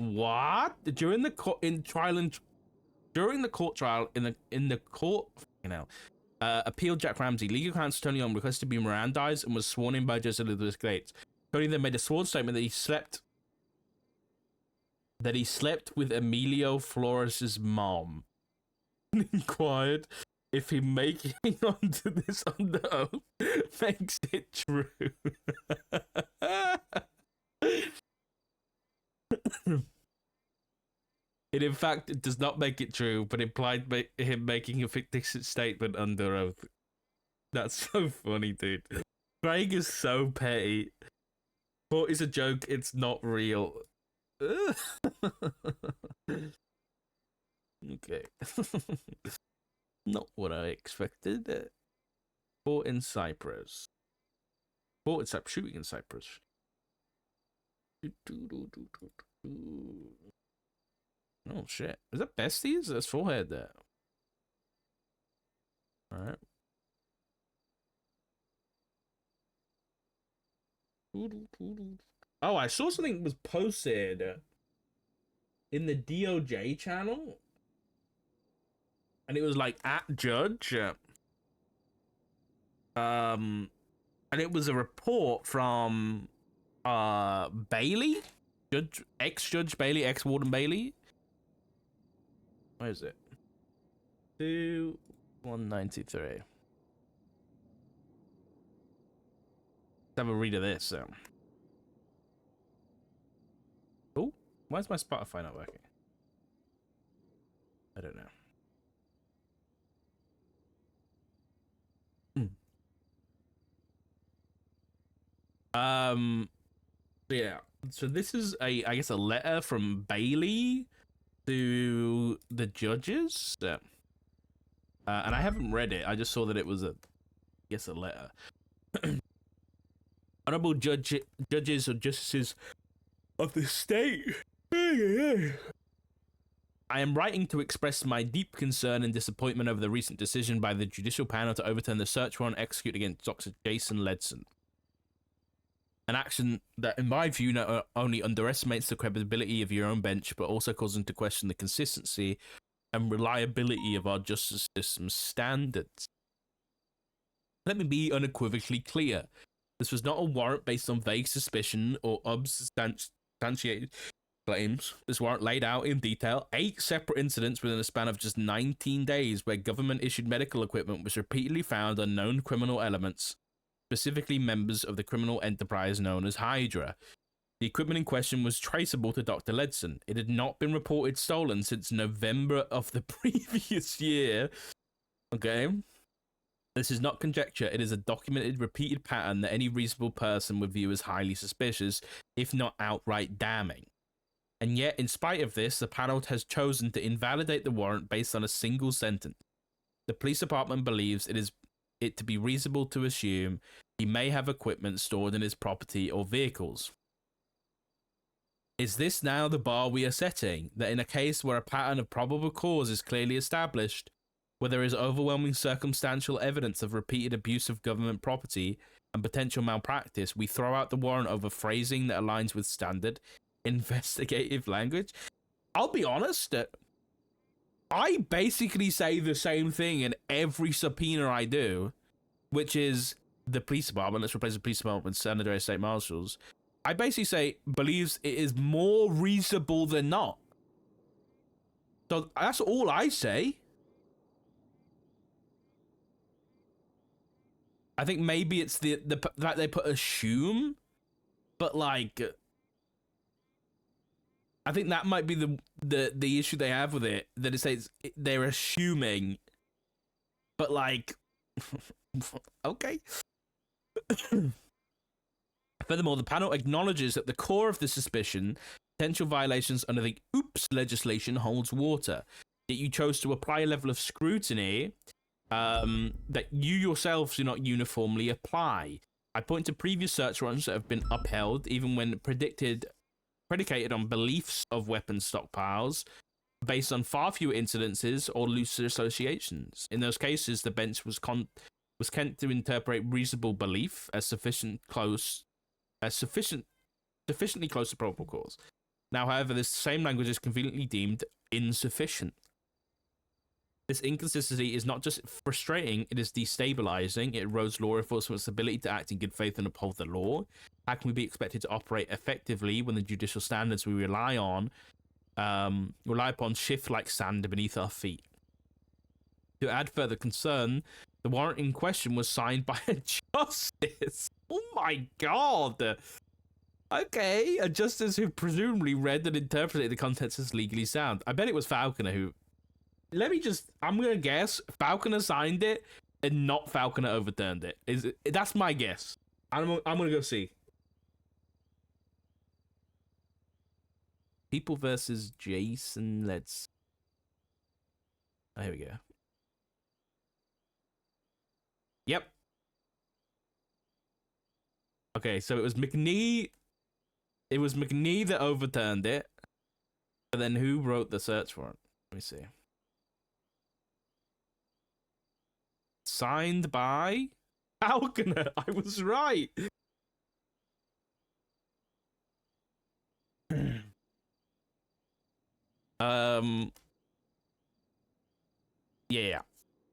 What? During the court trial in the court, appealed Jack Ramsey. Legal counsel Tony Young requested to be Mirandized and was sworn in by Judge Elizabeth Gates. Tony then made a sworn statement that he slept with Emilio Flores' mom. Inquired if him making onto this under oath makes it true. It in fact does not make it true, but implied him making a fictitious statement under oath. That's so funny, dude. Craig is so petty. But it's a joke, it's not real. Okay. Not what I expected. Fought in Cyprus. Shooting in Cyprus. Oh shit. Is that besties? That's forehead there. Alright. Oh, I saw something was posted in the DOJ channel. And it was like at Judge. And it was a report from Bailey, ex-Judge Bailey, ex-Warden Bailey. Where is it? 193. Let's have a read of this. Oh, why is my Spotify not working? I don't know. Yeah. So this is I guess a letter from Bailey to the judges. And I haven't read it. I just saw that it was a letter. Honorable judges or justices of the state. I am writing to express my deep concern and disappointment over the recent decision by the judicial panel to overturn the search warrant executed against Dr. Jason Ledson. An action that, in my view, not only underestimates the credibility of your own bench, but also causes into question the consistency and reliability of our justice system's standards. Let me be unequivocally clear. This was not a warrant based on vague suspicion or unsubstantiated claims. This warrant laid out in detail 8 separate incidents within a span of just 19 days where government-issued medical equipment was repeatedly found on known criminal elements, specifically members of the criminal enterprise known as Hydra. The equipment in question was traceable to Dr. Ledson. It had not been reported stolen since November of the previous year. Okay? This is not conjecture. It is a documented, repeated pattern that any reasonable person would view as highly suspicious, if not outright damning. And yet, in spite of this, the panel has chosen to invalidate the warrant based on a single sentence. The police department believes it to be reasonable to assume he may have equipment stored in his property or vehicles. Is this now the bar we are setting, that in a case where a pattern of probable cause is clearly established, where there is overwhelming circumstantial evidence of repeated abuse of government property and potential malpractice, we throw out the warrant over phrasing that aligns with standard investigative language? I'll be honest, I basically say the same thing in every subpoena I do, which is the police department. Let's replace the police department with San Andreas State Marshals. I basically say believes it is more reasonable than not. So that's all I say. I think maybe it's the that they put assume, but like, I think that might be the issue they have with it, that it says they're assuming, but like, okay. Furthermore, the panel acknowledges that the core of the suspicion, potential violations under the OOPS legislation, holds water. Yet you chose to apply a level of scrutiny that you yourselves do not uniformly apply. I point to previous search warrants that have been upheld, even when predicated on beliefs of weapon stockpiles, based on far fewer incidences or looser associations. In those cases, the bench was content to interpret reasonable belief as sufficiently close to probable cause. Now, however, this same language is conveniently deemed insufficient. This inconsistency is not just frustrating, it is destabilizing. It erodes law enforcement's ability to act in good faith and uphold the law. How can we be expected to operate effectively when the judicial standards we rely upon shift like sand beneath our feet? To add further concern, the warrant in question was signed by a justice. Oh my god! Okay, a justice who presumably read and interpreted the contents as legally sound. I bet it was Falconer who... I'm gonna guess Falconer signed it and not Falconer overturned it. That's my guess. I'm gonna go see. People versus Jason. Let's... Oh, here we go. Yep. Okay, so it was McNee. It was McNee that overturned it. But then who wrote the search warrant? Let me see. Signed by Falconer. I was right. Yeah.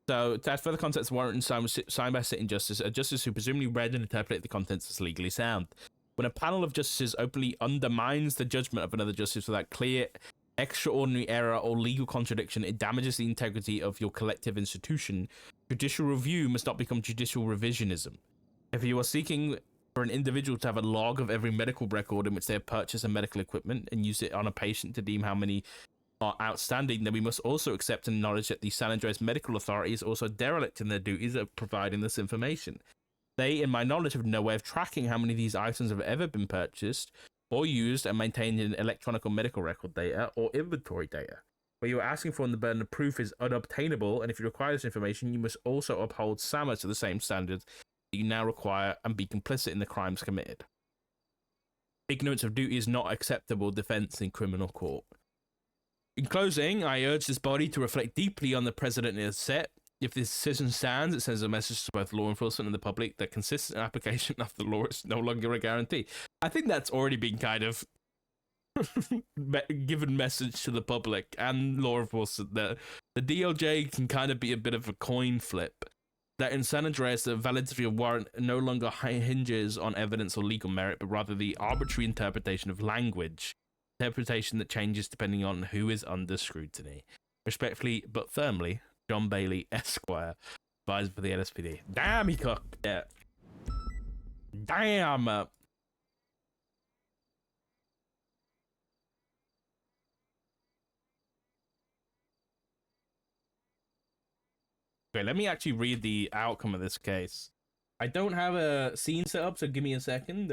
So, to add further context, the warrant was signed by a sitting justice, a justice who presumably read and interpreted the contents as legally sound. When a panel of justices openly undermines the judgment of another justice without clear, extraordinary error or legal contradiction, it damages the integrity of your collective institution. Judicial review must not become judicial revisionism. If you are seeking for an individual to have a log of every medical record in which they have purchased a medical equipment and use it on a patient to deem how many are outstanding, then we must also accept and acknowledge that the San Andreas medical authority is also derelict in their duties of providing this information. They, in my knowledge, have no way of tracking how many of these items have ever been purchased or used and maintained in electronic or medical record data or inventory data. What you are asking for in the burden of proof is unobtainable, and if you require this information, you must also uphold SAMA to the same standards that you now require and be complicit in the crimes committed. Ignorance of duty is not acceptable defense in criminal court. In closing, I urge this body to reflect deeply on the precedent it has set. If this decision stands, it sends a message to both law enforcement and the public that consistent application of the law is no longer a guarantee. I think that's already been kind of given message to the public and law enforcement that the DOJ can kind of be a bit of a coin flip. That in San Andreas, the validity of warrant no longer hinges on evidence or legal merit, but rather the arbitrary interpretation of language. Interpretation that changes depending on who is under scrutiny. Respectfully but firmly, John Bailey, Esquire, advisor for the LSPD. Damn, he cooked it. Damn. Okay, let me actually read the outcome of this case. I don't have a scene set up, so give me a second.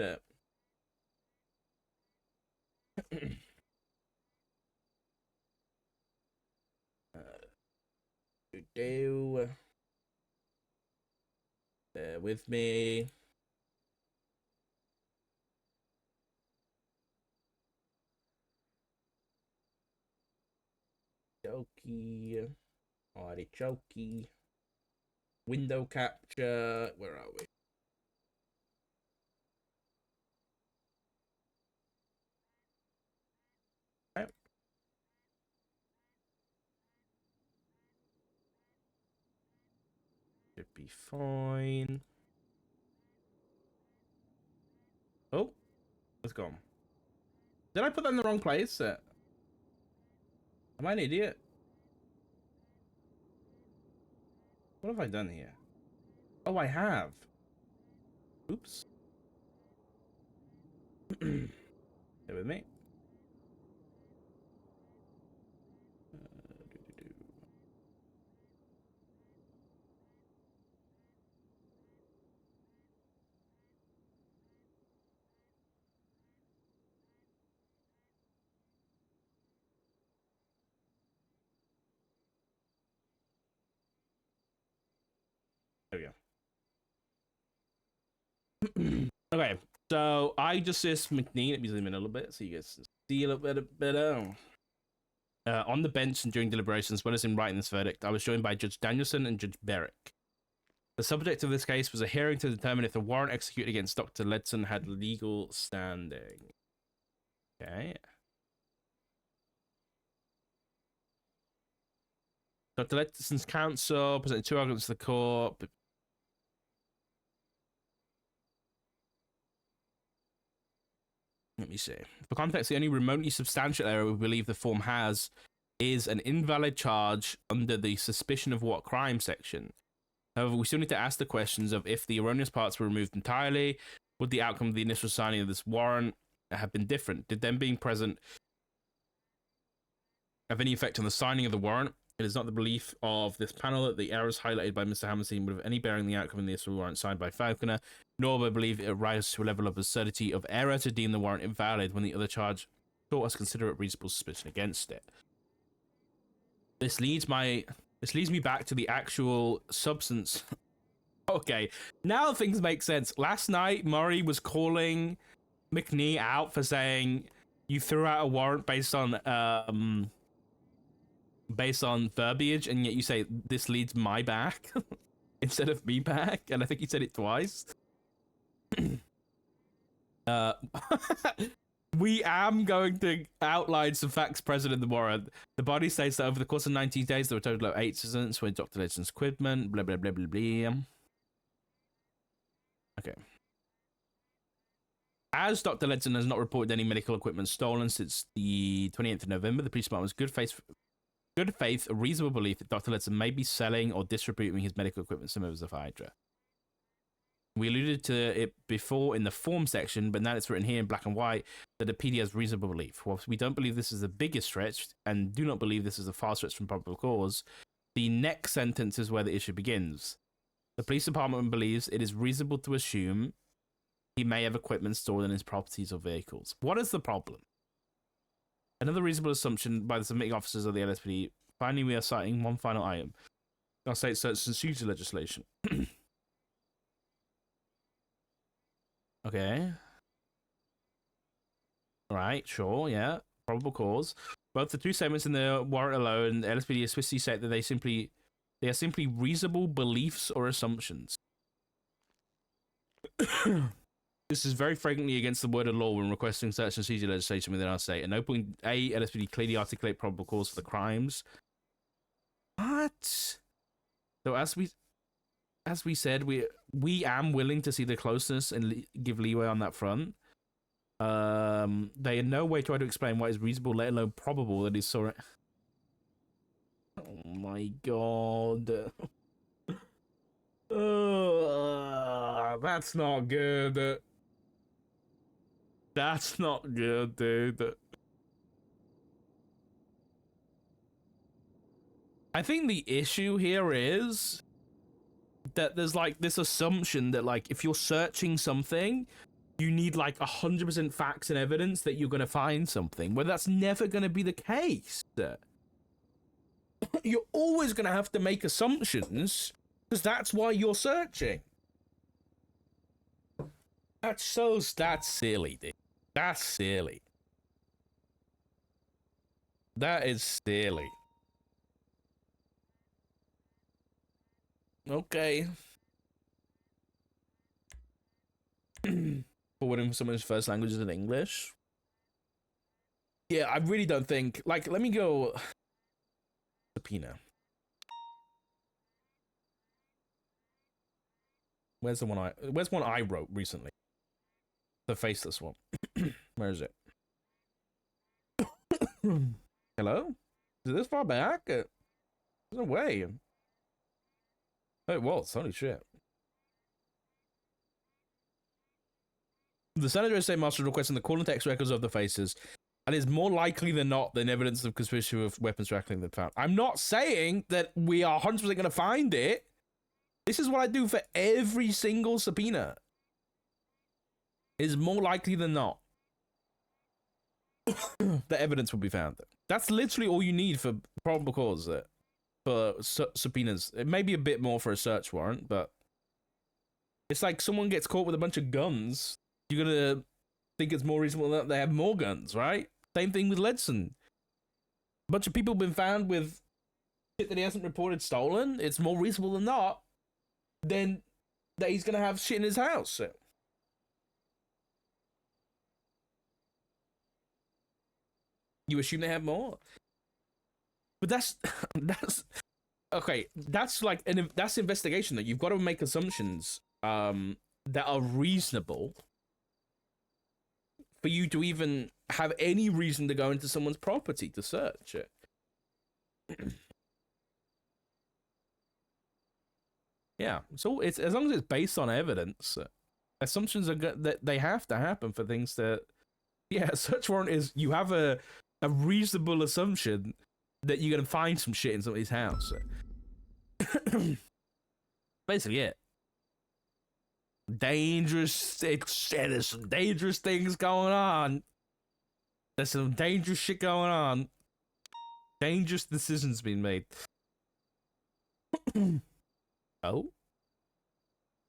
Bear with me. Jokey. Artichoke. Window capture. Where are we? Okay. Should be fine. Oh, it's gone. Did I put that in the wrong place? Am I an idiot? What have I done here? Oh, I have. Oops. Stay with me. There we go. Okay, so I Justice McNee, let me zoom in a little bit so you guys can see a little bit better. On the bench and during deliberations, as well as in writing this verdict, I was joined by Judge Danielson and Judge Berrick. The subject of this case was a hearing to determine if the warrant executed against Dr. Ledson had legal standing. Okay. Dr. Ledson's counsel presented 2 arguments to the court. Let me see. For context, the only remotely substantial error we believe the form has is an invalid charge under the suspicion of what crime section. However, we still need to ask the questions of if the erroneous parts were removed entirely, would the outcome of the initial signing of this warrant have been different? Did them being present have any effect on the signing of the warrant? It is not the belief of this panel that the errors highlighted by Mr. Hammerstein would have any bearing on the outcome of the initial warrant signed by Falconer, nor would I believe it rises to a level of absurdity of error to deem the warrant invalid when the other charge thought us consider it reasonable suspicion against it. This leads me back to the actual substance. Okay, now things make sense. Last night, Murray was calling McNee out for saying you threw out a warrant based on verbiage, and yet you say this leads my back instead of me back, and I think you said it twice. We am going to outline some facts present in the warrant. The body states that over the course of 19 days, there were a total of 8 incidents with Dr. Ledson's equipment, blah, blah, blah, blah, blah. Okay. As Dr. Ledson has not reported any medical equipment stolen since the 28th of November, the police department was good faith, a reasonable belief that Dr. Ledson may be selling or distributing his medical equipment to members of Hydra. We alluded to it before in the form section, but now it's written here in black and white that the PD has reasonable belief. Whilst we don't believe this is the biggest stretch and do not believe this is the far stretch from probable cause, the next sentence is where the issue begins. The police department believes it is reasonable to assume he may have equipment stored in his properties or vehicles. What is the problem? Another reasonable assumption by the submitting officers of the LSPD. Finally, we are citing one final item. Our state search and seizure legislation. Okay. Right, sure, yeah. Probable cause. Both the 2 statements in the warrant alone, the LSPD explicitly state that they are simply reasonable beliefs or assumptions. This is very flagrantly against the word of law when requesting search and seizure legislation within our state. At no point, LSPD clearly articulate probable cause for the crimes. What? So as we said, we am willing to see the closeness and give leeway on that front. They in no way try to explain why it's reasonable, let alone probable, that he saw it. Oh my god. That's not good. That's not good, dude. I think the issue here is that there's like this assumption that like if you're searching something, you need like 100% facts and evidence that you're going to find something, where that's never going to be the case. You're always going to have to make assumptions because that's why you're searching. That's silly, dude. That's silly. That is silly. Okay. Forwarding someone's first language is in English. Yeah, I really don't think. Like, let me go. Subpoena. Where's one I wrote recently? The faceless one. Where is it? Hello? Is it this far back? There's no way. Oh, it was. Holy shit. The Senator State Master is requesting the call and text records of the faces, and it's more likely than not than evidence of conspiracy of weapons tracking than found. I'm not saying that we are 100% going to find it. This is what I do for every single subpoena. It's more likely than not that evidence will be found. That's literally all you need for probable cause. For subpoenas. It may be a bit more for a search warrant, but it's like someone gets caught with a bunch of guns. You're gonna think it's more reasonable that they have more guns, right? Same thing with Ledson. A bunch of people have been found with shit that he hasn't reported stolen. It's more reasonable than not then that he's gonna have shit in his house. You assume they have more? But that's okay, that's like that's investigation. That you've got to make assumptions that are reasonable for you to even have any reason to go into someone's property to search it. Yeah, so it's as long as it's based on evidence. Assumptions are good, that they have to happen for things that. Yeah, a search warrant is you have a reasonable assumption that you're gonna find some shit in somebody's house. Basically, it. Dangerous. There's some dangerous things going on. There's some dangerous shit going on. Dangerous decisions being made. Oh,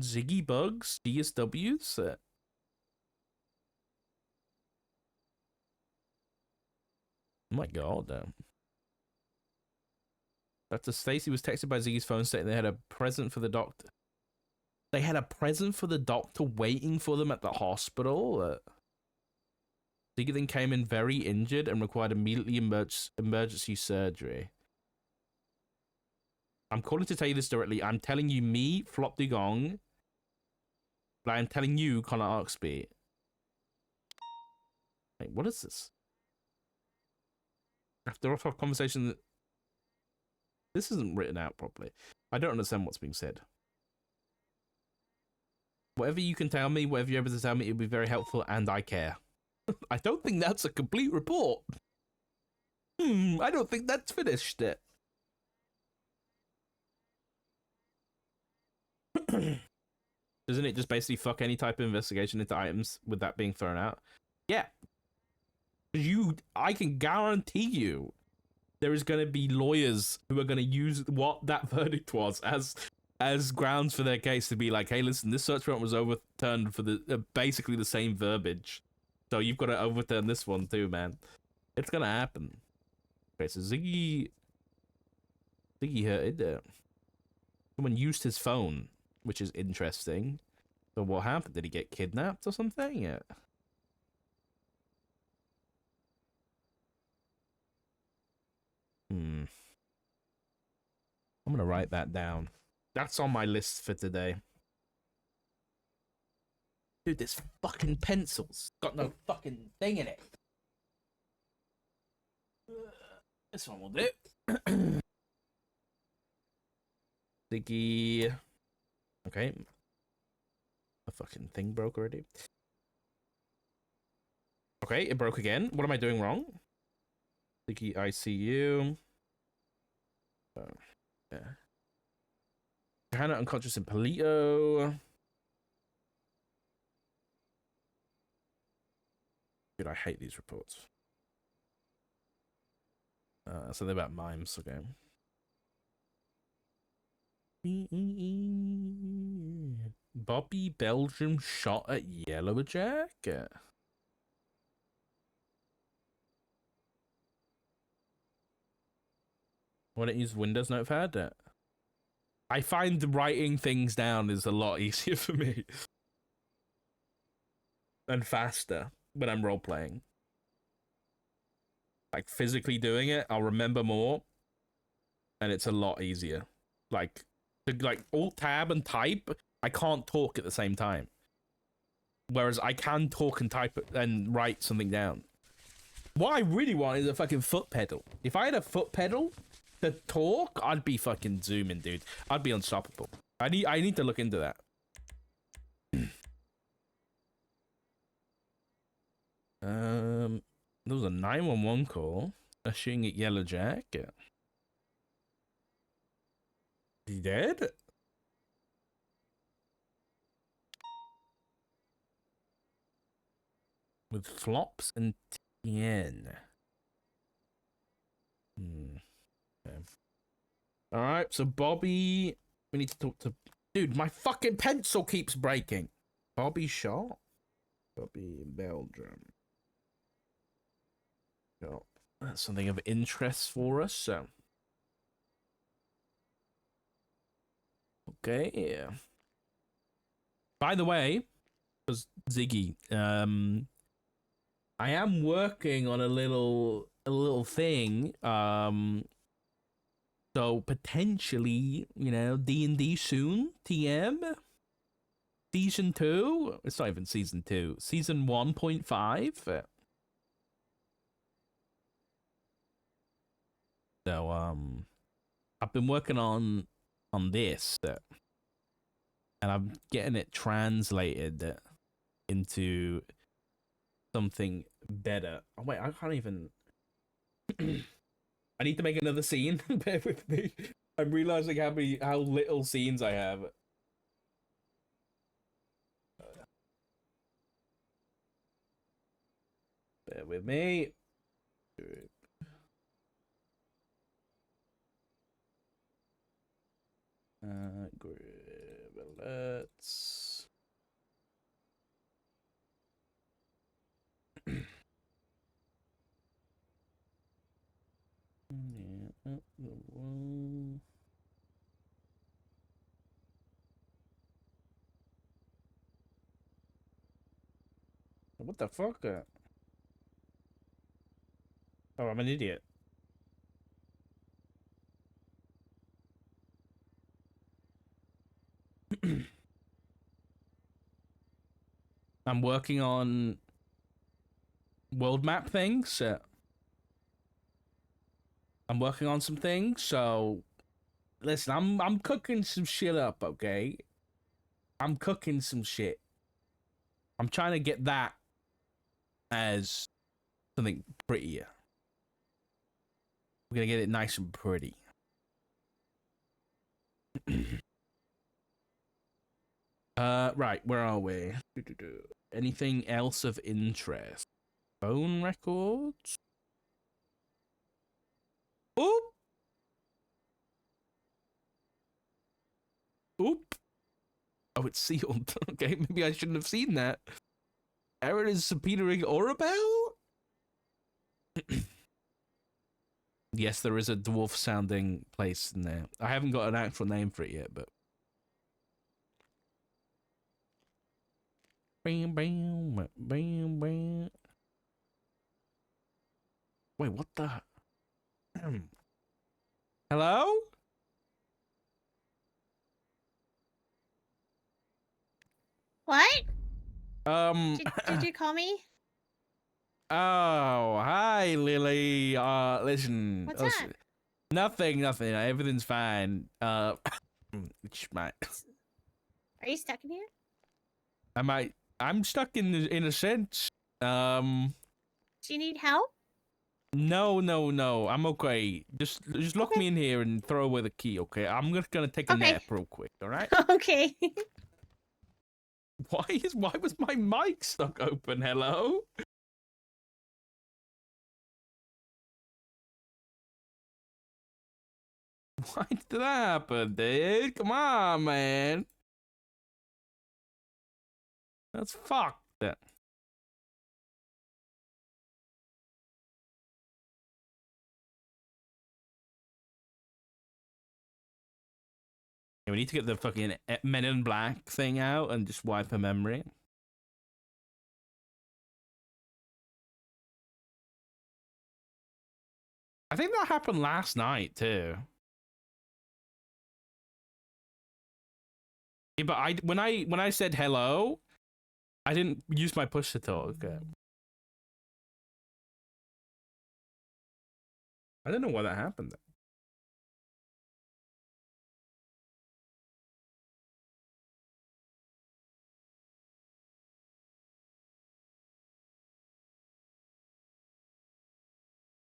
Ziggy bugs, DSWs. Oh my god. Dr. Stacy was texted by Ziggy's phone stating they had a present for the doctor. They had a present for the doctor waiting for them at the hospital. Ziggy then came in very injured and required immediately emergency surgery. I'm calling to tell you this directly. I'm telling you, me, Flop de Gong. But I'm telling you, Connor Oxby. Wait, what is this? After a conversation that... This isn't written out properly. I don't understand what's being said. Whatever you can tell me, whatever you're able to tell me, it'll be very helpful, and I care. I don't think that's a complete report. I don't think that's finished it. Doesn't it just basically fuck any type of investigation into items with that being thrown out? Yeah. I can guarantee you there is going to be lawyers who are going to use what that verdict was as grounds for their case to be like, hey, listen, this search warrant was overturned for the basically the same verbiage. So you've got to overturn this one too, man. It's going to happen. Okay, so Ziggy hurt it. Someone used his phone, which is interesting. So what happened? Did he get kidnapped or something? Yeah. I'm gonna write that down. That's on my list for today. Dude, this fucking pencil's got no fucking thing in it. This one will do. Sticky. Okay. A fucking thing broke already. Okay, it broke again. What am I doing wrong? Sticky ICU. Oh, yeah. Hannah unconscious in Palito. Dude, I hate these reports. So they're about mimes, okay. Bobby Belgium shot at Yellow Jacket. Why don't you use Windows Notepad? I find writing things down is a lot easier for me. And faster when I'm role-playing. Like, physically doing it, I'll remember more. And it's a lot easier. Like Alt-Tab and type, I can't talk at the same time. Whereas I can talk and type and write something down. What I really want is a fucking foot pedal. If I had a foot pedal to talk, I'd be fucking zooming, dude. I'd be unstoppable. I need to look into that. There was a 911 call. A shooting at Yellow Jack. He dead? With Flops and Tien. Okay. Alright, so Bobby... We need to talk to... Dude, my fucking pencil keeps breaking. Bobby shot? Bobby Belgium. Oh, that's something of interest for us, so... Okay, yeah. By the way, because Ziggy, I am working on a little thing, So potentially, you know, D&D soon, TM, season 2. It's not even season 2, season 1.5. So I've been working on this, and I'm getting it translated into something better. Oh wait, I can't even. I need to make another scene. Bear with me. I'm realizing how little scenes I have. Bear with me. Group alerts. What the fuck? Oh, I'm an idiot. I'm working on world map things. I'm working on some things, so listen, I'm cooking some shit up, okay? I'm cooking some shit. I'm trying to get that as something prettier. We're gonna get it nice and pretty. Right, where are we? Anything else of interest? Phone records? Oop! Oop! Oh, it's sealed. Okay, maybe I shouldn't have seen that. Aaron is subpoenaing Orabel? Yes, there is a dwarf-sounding place in there. I haven't got an actual name for it yet, but... Bam, bam, bam, bam. Wait, what the... Hello? What? Did you call me? Oh, hi, Lily. Listen. What's that? Nothing. Everything's fine. Are you stuck in here? I'm stuck in a sense. Do you need help? No. I'm okay. Just lock Okay. me in here and throw away the key, okay? I'm just gonna take a nap real quick, all right? Okay. Why was my mic stuck open? Hello? Why did that happen, dude? Come on, man. That's fucked. Yeah, we need to get the fucking Men in Black thing out and just wipe her memory. I think that happened last night too. Yeah, but when I said hello, I didn't use my push to talk. I don't know why that happened.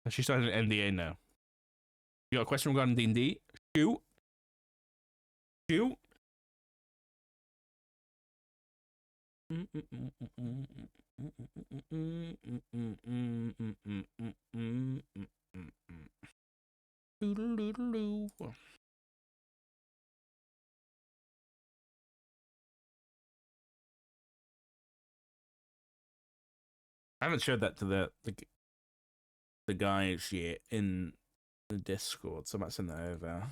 She started an NDA now. You got a question regarding D&D? Shoot. Shoot. I haven't shared that to the guys yet in the Discord, so I might send that over.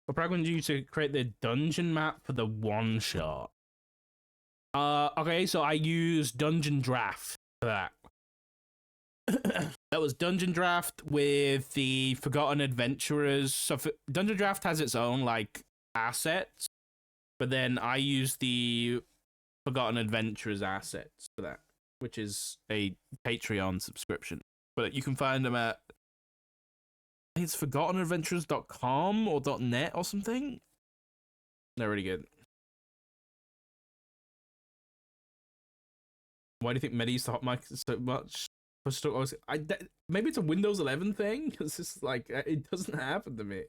We're probably going to use to create the dungeon map for the one shot. Okay, so I used Dungeon Draft for that. That was Dungeon Draft with the Forgotten Adventurers. So Dungeon Draft has its own like assets, but then I used the Forgotten Adventurers assets for that, which is a Patreon subscription. But you can find them at, I think it's forgottenadventurers.com or .net or something. They're really good. Why do you think Medi used to hot mic so much? Maybe it's a Windows 11 thing, because it's like it doesn't happen to me.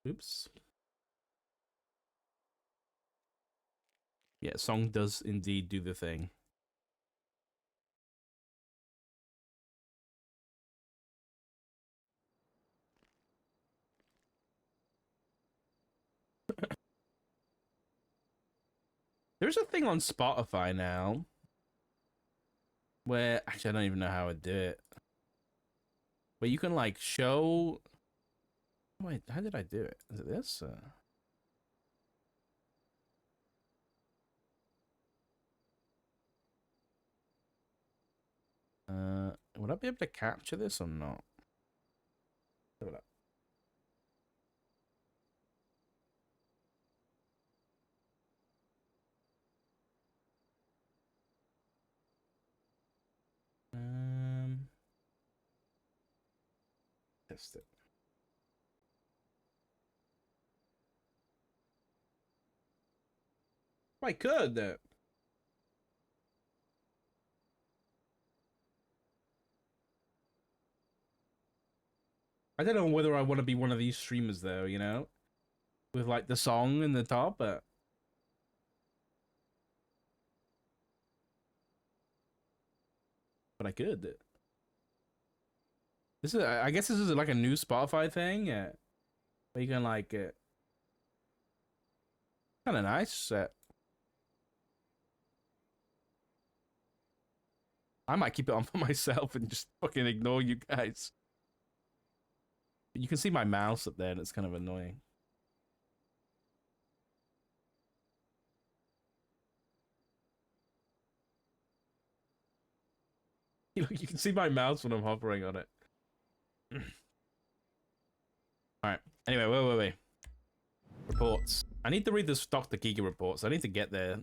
Oops. Yeah, song does indeed do the thing. There's a thing on Spotify now where actually I don't even know how to do it. But you can like show. Wait, how did I do it? Is it this? Would I be able to capture this or not? Hold up. Test it. I could. I don't know whether I want to be one of these streamers though, you know? With like the song in the top, but I could. This is, I guess this is like a new Spotify thing, yeah. Where you can like kind of nice. I might keep it on for myself and just fucking ignore you guys. You can see my mouse up there, and it's kind of annoying. You can see my mouse when I'm hovering on it. Alright. Anyway, wait. Reports. I need to read this Dr. Giga reports. I need to get there.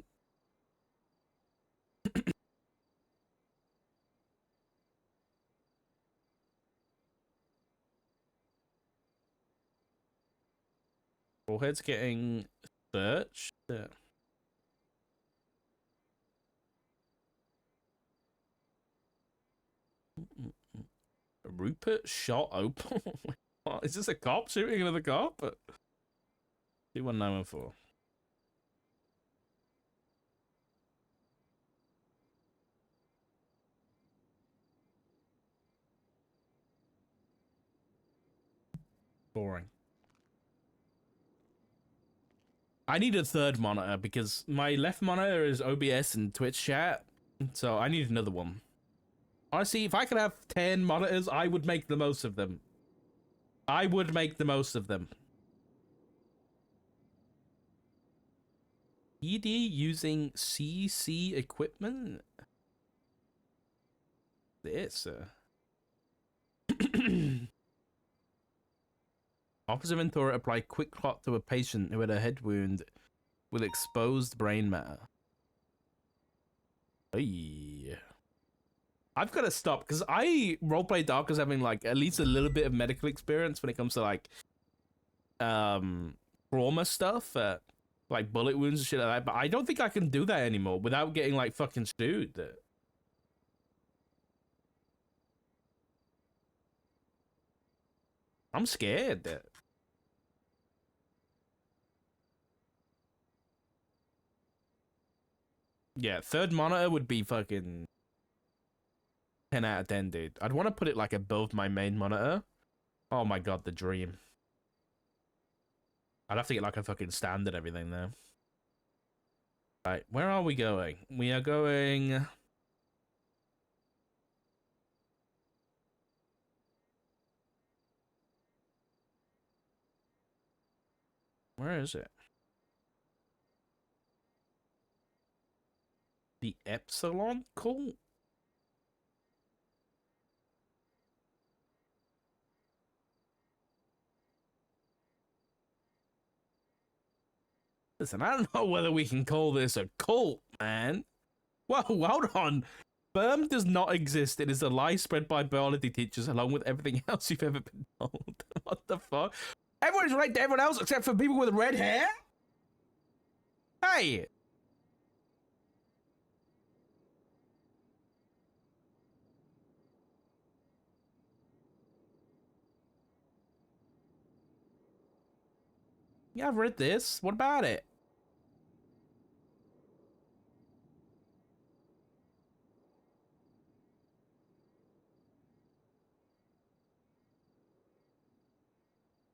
Warhead's getting searched. Rupert shot open. What? Is this a cop shooting another cop? 21914. Boring. I need a third monitor because my left monitor is OBS and Twitch chat, so I need another one. Honestly, if I could have 10 monitors, I would make the most of them. I would make the most of them. ED using CC equipment? This. Officer Ventura applied quick clot to a patient who had a head wound with exposed brain matter. Hey. I've got to stop because I roleplay Dark as having like at least a little bit of medical experience when it comes to like trauma stuff, like bullet wounds and shit like that. But I don't think I can do that anymore without getting like fucking sued. I'm scared. Yeah, third monitor would be fucking 10 out of 10, dude. I'd want to put it like above my main monitor. Oh my god, the dream. I'd have to get like a fucking stand and everything there. Right, where are we going? We are going... Where is it? The epsilon? Cool. Listen, I don't know whether we can call this a cult, man. Whoa, hold on. Sperm does not exist. It is a lie spread by biology teachers along with everything else you've ever been told. What the fuck? Everyone's related to everyone else except for people with red hair? Hey! Yeah, I've read this. What about it?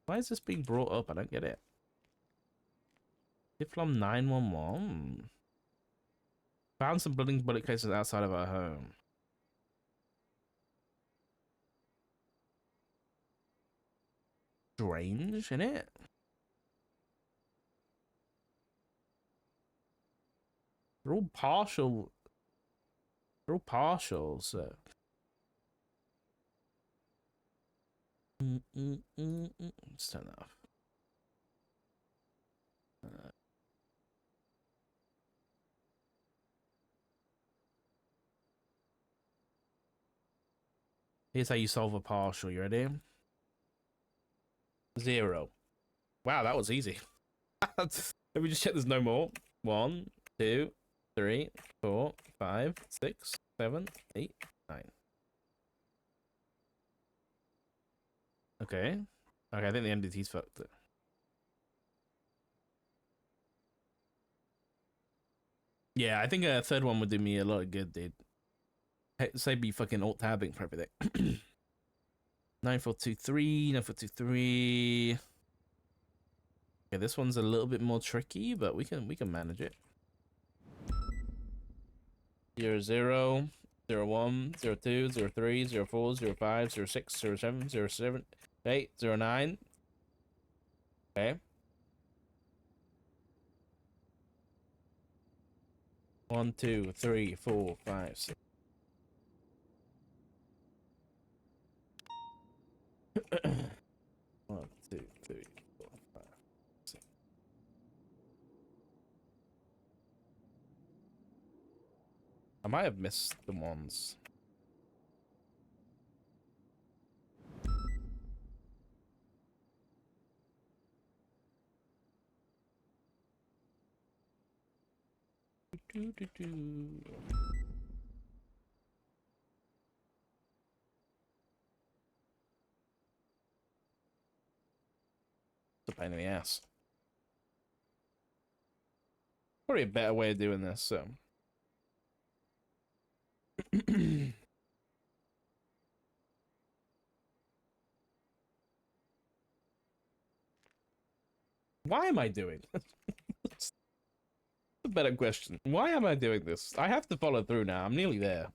Why is this being brought up? I don't get it. Tiflom 911. Found some building bullet cases outside of our home. Strange, isn't it? They're all partial. They're all partial, so. Let's turn that off. Here's how you solve a partial. You ready? 0. Wow, that was easy. Let me just check there's no more. 1, 2, 3, 4, 5, 6, 7, 8, 9. Okay. Okay, I think the NDT's fucked it. Yeah, I think a third one would do me a lot of good, dude. Hey, say be fucking alt-tabbing for everything. 9423, 9423. Okay, this one's a little bit more tricky, but we can manage it. 0, 0, 0, 1, 0, 2, 0, 3, 0, 4, 0, 5, 0, 6, 0, 7, 0, 7, 8, 0, 9. Okay. 1, 2, 3, 4, 5, 6. 1, 2, 3, 4, 5, 6. I might have missed the ones. It's a pain in the ass. Probably a better way of doing this, so. Why am I doing this? That's a better question. Why am I doing this? I have to follow through now. I'm nearly there.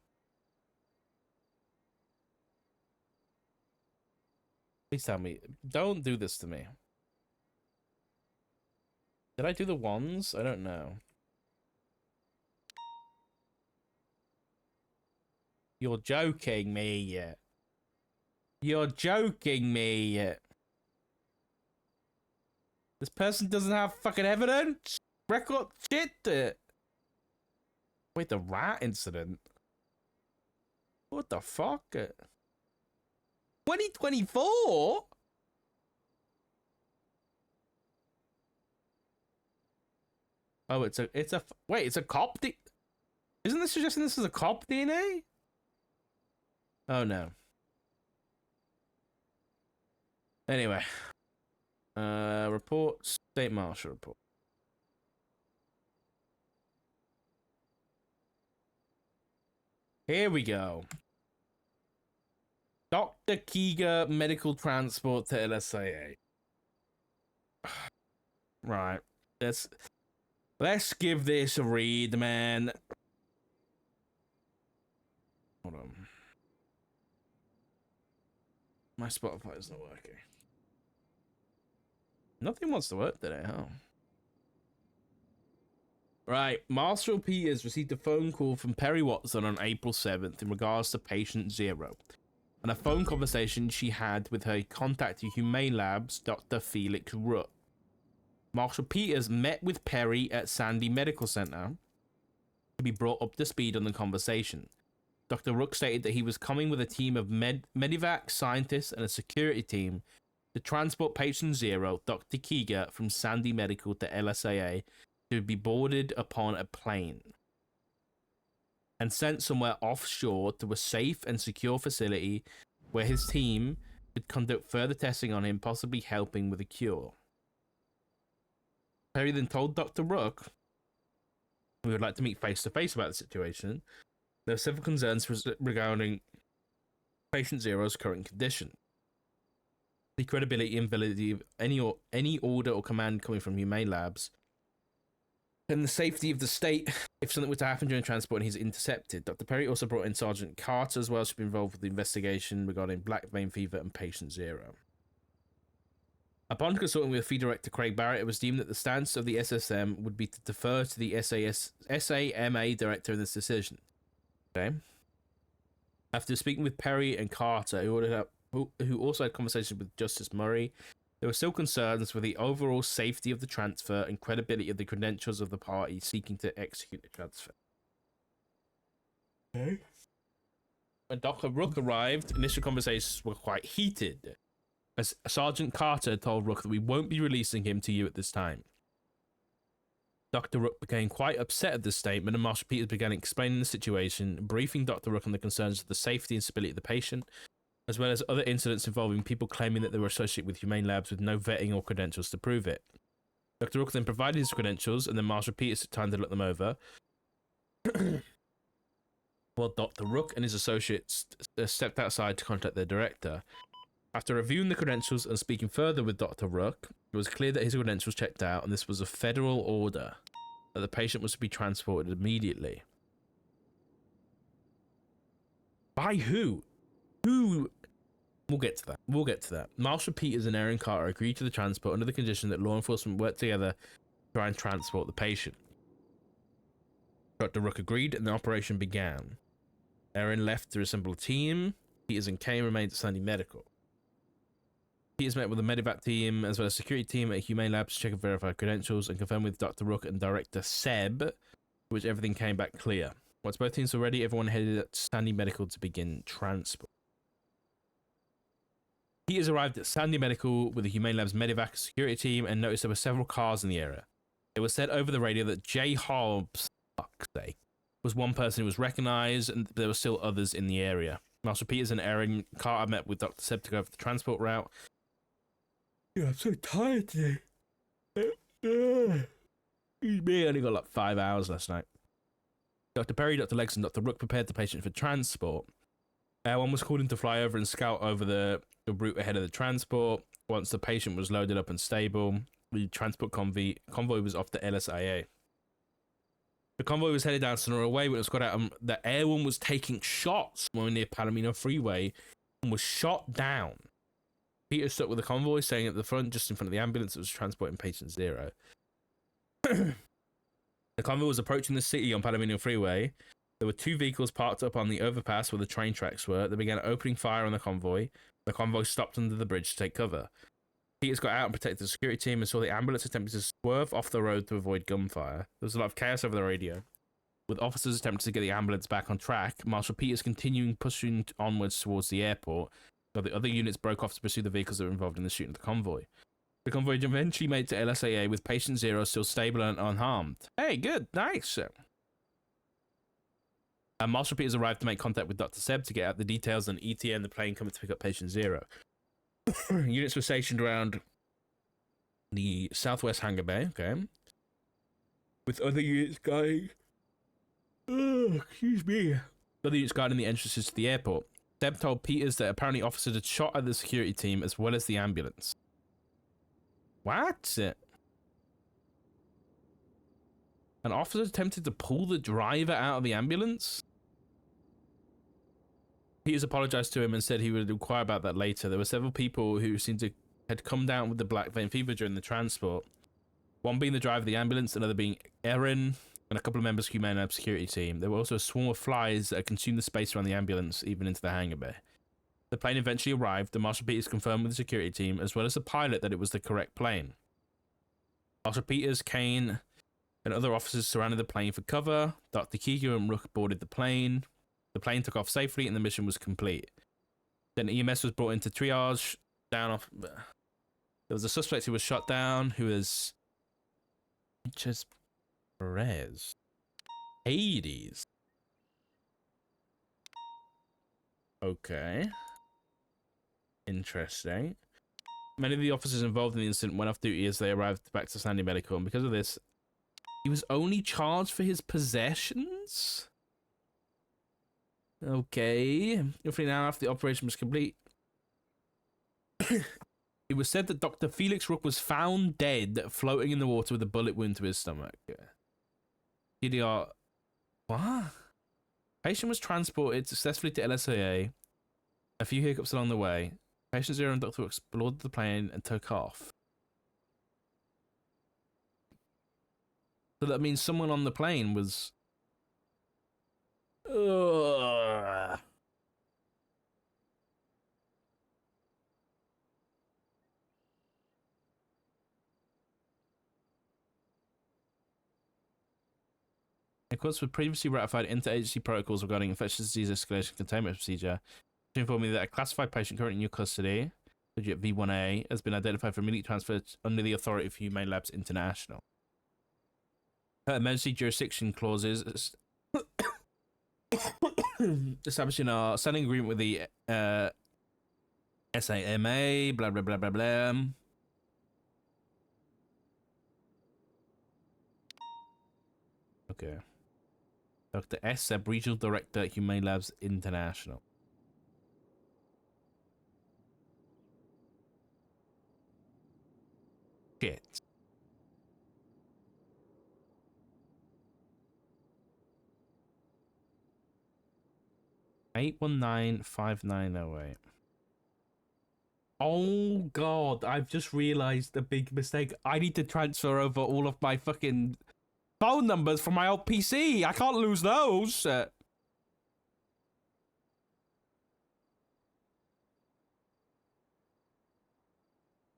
Please tell me. Don't do this to me. Did I do the ones? I don't know. You're joking me. You're joking me. This person doesn't have fucking evidence? Record shit? Wait, the rat incident? What the fuck? 2024? Oh, it's a wait, it's a cop Isn't this suggesting this is a cop DNA? Oh no. Anyway. Report, State Marshal report. Here we go. Dr. Kiga medical transport to LSAA. Right. Let's give this a read, man. Hold on. My Spotify is not working. Nothing wants to work today, huh? Right, Marshall Peters received a phone call from Perry Watson on April 7th in regards to patient 0, and a phone conversation she had with her contact at Humane Labs, Dr. Felix Rook. Marshall Peters met with Perry at Sandy Medical Center to be brought up to speed on the conversation. Dr. Rook stated that he was coming with a team of medevac scientists and a security team to transport patient 0, Dr. Kiga, from Sandy Medical to LSAA to be boarded upon a plane and sent somewhere offshore to a safe and secure facility where his team could conduct further testing on him, possibly helping with a cure. Perry then told Dr. Rook we would like to meet face to face about the situation. There are several concerns regarding patient 0's current condition. The credibility and validity of any order or command coming from Humane Labs, and the safety of the state if something were to happen during transport and he's intercepted. Dr. Perry also brought in Sergeant Carter as well to be involved with the investigation regarding black vein fever and patient 0. Upon consulting with FEE Director Craig Barrett, it was deemed that the stance of the SSM would be to defer to the SAMA Director in this decision. Okay. After speaking with Perry and Carter, who also had conversations with Justice Murray, there were still concerns with the overall safety of the transfer and credibility of the credentials of the party seeking to execute the transfer. Okay. When Dr. Rook arrived, initial conversations were quite heated, as Sergeant Carter told Rook that we won't be releasing him to you at this time. Dr. Rook became quite upset at this statement, and Marshall Peters began explaining the situation, briefing Dr. Rook on the concerns of the safety and stability of the patient, as well as other incidents involving people claiming that they were associated with Humane Labs with no vetting or credentials to prove it. Dr. Rook then provided his credentials, and then Marshall Peters took time to look them over. While Dr. Rook and his associates stepped outside to contact their director. After reviewing the credentials and speaking further with Dr. Rook, it was clear that his credentials checked out, and this was a federal order that the patient was to be transported immediately. By who? Who? We'll get to that. We'll get to that. Marshall Peters and Aaron Carter agreed to the transport under the condition that law enforcement worked together to try and transport the patient. Dr. Rook agreed, and the operation began. Aaron left to assemble a team. Peters and Kane remained at Sandy Medical. Peters met with the medevac team as well as security team at Humane Labs to check and verify credentials and confirm with Dr. Rook and Director Seb, which everything came back clear. Once both teams were ready, everyone headed to Sandy Medical to begin transport. Peters arrived at Sandy Medical with the Humane Labs medevac security team and noticed there were several cars in the area. It was said over the radio that Jay Hobbs was one person who was recognized, and there were still others in the area. Marshall Peters and Aaron Carter met with Dr. Seb to go over the transport route. Yeah, I'm so tired today. Me, I only got like 5 hours last night. Dr. Perry, Dr. Legs, and Dr. Rook prepared the patient for transport. One was called in to fly over and scout over the route ahead of the transport. Once the patient was loaded up and stable, the transport convoy was off to LSIA. The convoy was headed down Sonora Way when it was got out. The airman was taking shots when near Palomino Freeway and was shot down. Peter stuck with the convoy, staying at the front, just in front of the ambulance that was transporting patient 0. The convoy was approaching the city on Palomino Freeway. There were 2 vehicles parked up on the overpass where the train tracks were. They began opening fire on the convoy. The convoy stopped under the bridge to take cover. Peters got out and protected the security team and saw the ambulance attempting to swerve off the road to avoid gunfire. There was a lot of chaos over the radio, with officers attempting to get the ambulance back on track. Marshal Peters continuing pushing onwards towards the airport, while the other units broke off to pursue the vehicles that were involved in the shooting of the convoy. The convoy eventually made to LSAA with patient 0 still stable and unharmed. Hey, good, nice. Marshal Peters arrived to make contact with Dr. Seb to get out the details on ETA and the plane coming to pick up patient 0. Units were stationed around the southwest hangar bay, okay, with other units guarding. Excuse me. Other units guarding the entrances to the airport. Seb told Peters that apparently officers had shot at the security team as well as the ambulance. What? An officer attempted to pull the driver out of the ambulance? Peters apologized to him and said he would inquire about that later. There were several people who seemed to had come down with the black vein fever during the transport. One being the driver of the ambulance, another being Erin, and a couple of members of the Humane security team. There were also a swarm of flies that had consumed the space around the ambulance, even into the hangar bay. The plane eventually arrived. The Marshal Peters confirmed with the security team, as well as the pilot, that it was the correct plane. Marshal Peters, Kane, and other officers surrounded the plane for cover. Dr. Kigo and Rook boarded the plane. The plane took off safely, and the mission was complete. Then EMS was brought into triage. There was a suspect who was shot down, who was Sanchez Perez. Hades. Okay. Interesting. Many of the officers involved in the incident went off duty as they arrived back to Sandy Medical, and because of this, he was only charged for his possessions? Okay. Roughly an hour after the operation was complete, it was said that Dr. Felix Rook was found dead, floating in the water with a bullet wound to his stomach. PDR. What? Patient was transported successfully to LSIA. A few hiccups along the way. Patient 0 and Dr. Rook explored the plane and took off. So that means someone on the plane was... Ugh. In accordance with previously ratified interagency protocols regarding infectious disease escalation containment procedure, to inform me that a classified patient currently in your custody, subject V1A, has been identified for immediate transfer under the authority of Humane Labs International. Emergency jurisdiction clauses establishing our standing agreement with the SAMA, blah, blah, blah, blah, blah. Okay. Dr. S. Seb, Regional Director at Humane Labs International. Shit. Eight 5908. Oh god, I've just realized a big mistake. I need to transfer over all of my fucking phone numbers from my old PC. I can't lose those.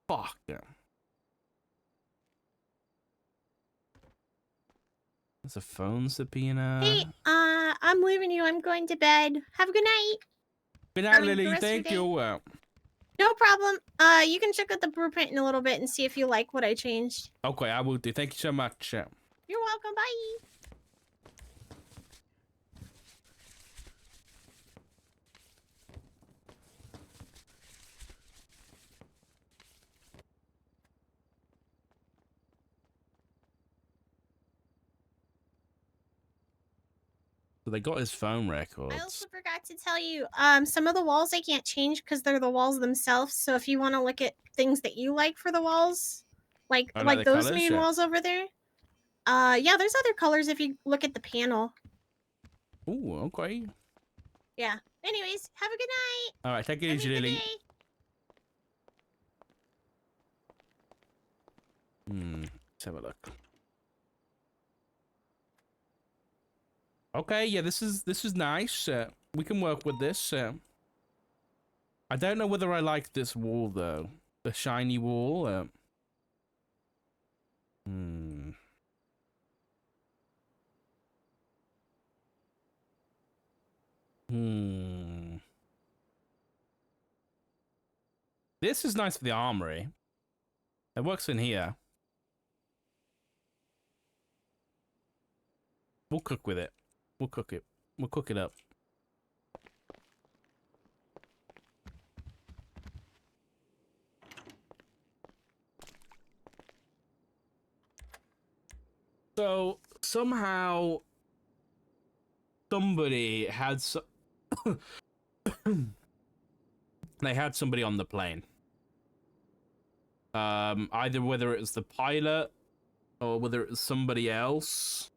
Fuck. There's a phone, Sabina. Hey, I'm leaving you. I'm going to bed. Have a good night. Good night, Lily. Thank you. No problem. You can check out the blueprint in a little bit and see if you like what I changed. Okay, I will do. Thank you so much. You're welcome. Bye. So they got his phone records. I also forgot to tell you, some of the walls I can't change because they're the walls themselves. So if you want to look at things that you like for the walls, like those colors, main walls over there. Yeah, there's other colors if you look at the panel. Ooh, okay. Yeah. Anyways, have a good night. All right, take it easy, Lily. Let's have a look. Okay, yeah, this is nice. We can work with this. I don't know whether I like this wall though, the shiny wall. This is nice for the armory. It works in here. We'll cook with it. We'll cook it. We'll cook it up. So somehow somebody had they had somebody on the plane. Either whether it was the pilot or whether it was somebody else.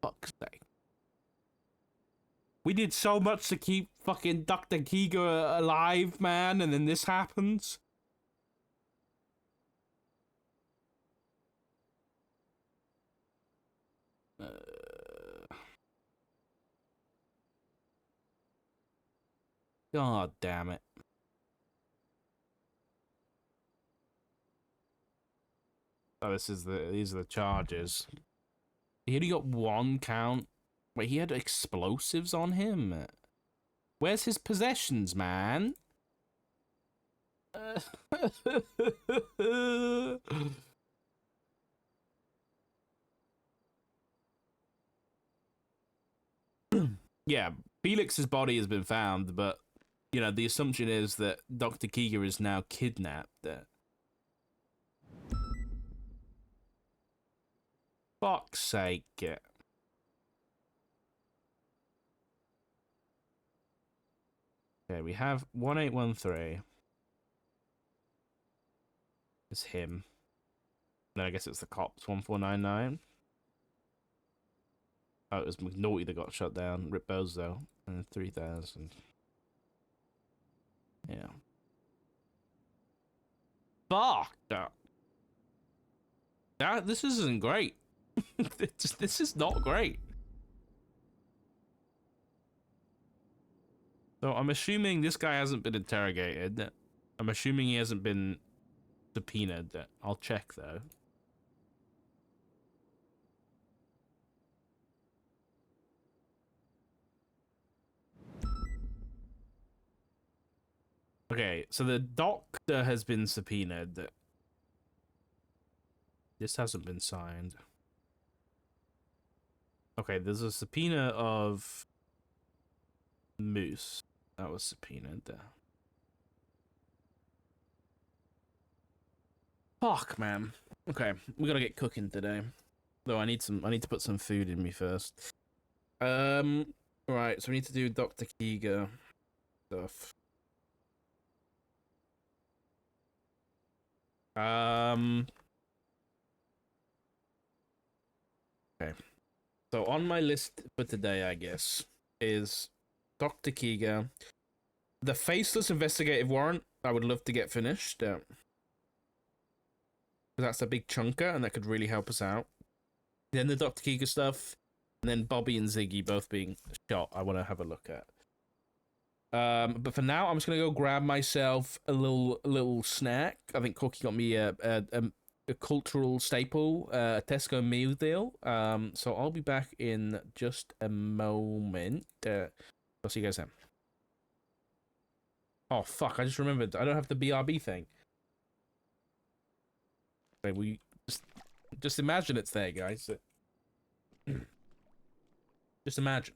Fuck's sake. We did so much to keep fucking Dr. Giga alive, man, and then this happens. God damn it. Oh, these are the charges. He only got 1 count. Wait, he had explosives on him? Where's his possessions, man? Yeah, Felix's body has been found, but, you know, the assumption is that Dr. Giga is now kidnapped. Fuck's sake. Okay, we have 1813. It's him. No, I guess it's the cops. 1499. Oh, it was McNaughty that got shut down. Rip Bozo. And 3000. Yeah. Fuck that. This isn't great. This is not great. So I'm assuming this guy hasn't been interrogated. I'm assuming he hasn't been subpoenaed. I'll check though. Okay, so the doctor has been subpoenaed. This hasn't been signed. Okay, there's a subpoena of Moose. That was subpoenaed. Fuck, man. Okay, we gotta get cooking today. Though I need to put some food in me first. Right, so we need to do Dr. Giga stuff. Okay. So on my list for today, I guess, is Dr. Giga. The faceless investigative warrant, I would love to get finished. That's a big chunker, and that could really help us out. Then the Dr. Giga stuff, and then Bobby and Ziggy both being shot, I want to have a look at. But for now, I'm just gonna go grab myself a little snack. I think Cookie got me a cultural staple, Tesco meal deal. So I'll be back in just a moment. I'll see you guys then. Oh fuck! I just remembered. I don't have the BRB thing. Okay, we just imagine it's there, guys. Just imagine.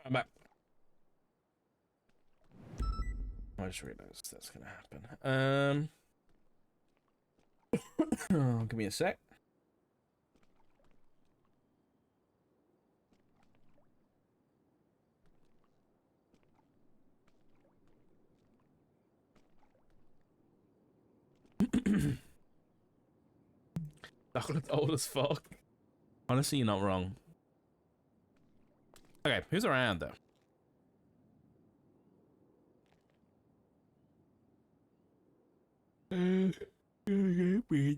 I'm back. I just realized that's gonna happen. Give me a sec. That looked old as fuck. Honestly, you're not wrong. Okay, who's around though? We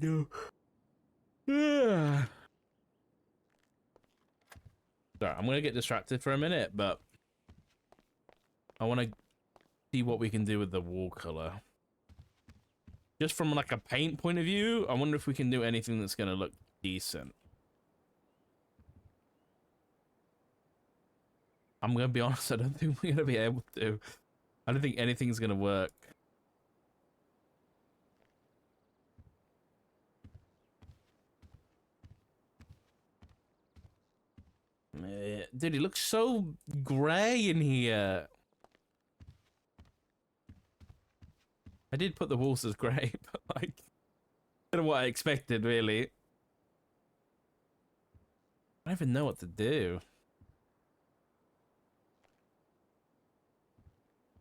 know. Sorry, I'm gonna get distracted for a minute, but I want to see what we can do with the wall color. Just from like a paint point of view, I wonder if we can do anything that's gonna look decent. I'm gonna be honest, I don't think we're gonna be able to. I don't think anything's gonna work. Dude, it looks so grey in here. I did put the walls as grey, but like, I don't know what I expected, really. I don't even know what to do.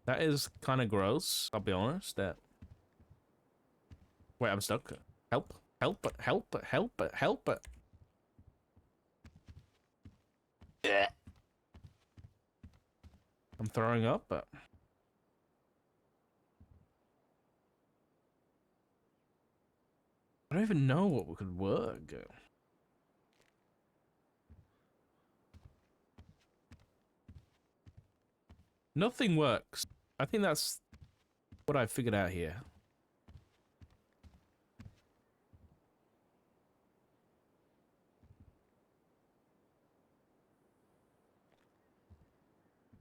That is kind of gross, I'll be honest. Wait, I'm stuck. Help, help, help, help, help. I'm throwing up, but I don't even know what could work. Nothing works. I think that's what I figured out here.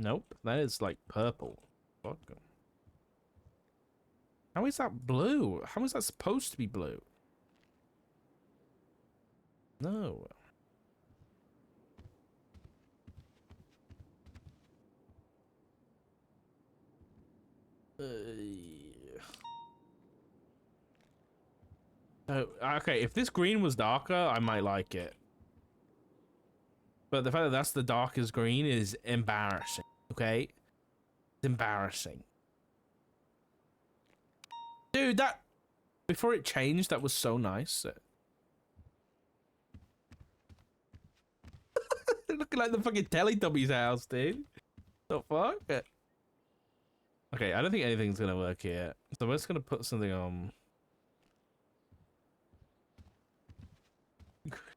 Nope, that is like purple. Fuck. How is that blue? How is that supposed to be blue? No. Oh, okay, if this green was darker, I might like it. But the fact that that's the darkest green is embarrassing, okay? It's embarrassing. Dude, that... Before it changed, that was so nice. Looking like the fucking Teletubbies house, dude. The fuck? Okay, I don't think anything's gonna work here. So we're just gonna put something on.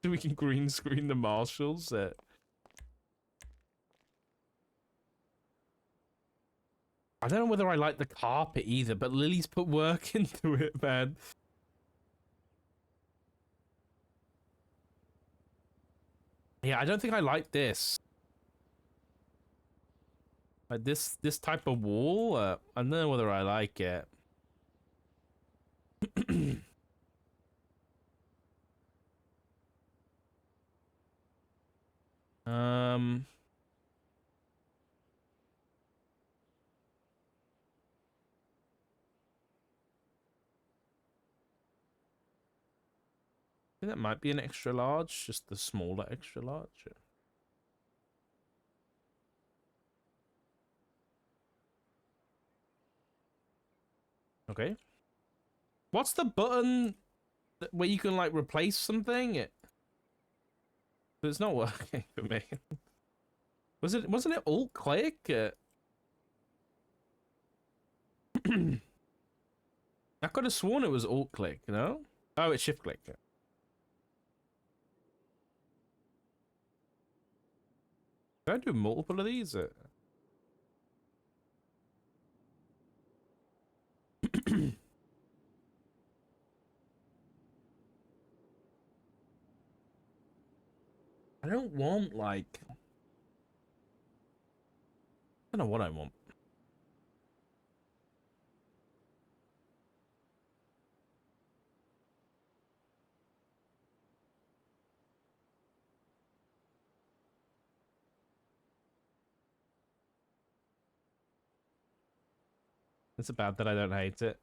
We can green screen the marshals. I don't know whether I like the carpet either, but Lily's put work into it, man. Yeah, I don't think I like this. Like this type of wall. I don't know whether I like it. Um. I think that might be an extra large, just the smaller extra large. Okay. What's the button where you can like replace something? It's not working for me. Wasn't it alt click? I could have sworn it was alt click, you know? Oh, it's shift click. Can I do multiple of these? I don't want like... I don't know what I want. It's bad that I don't hate it.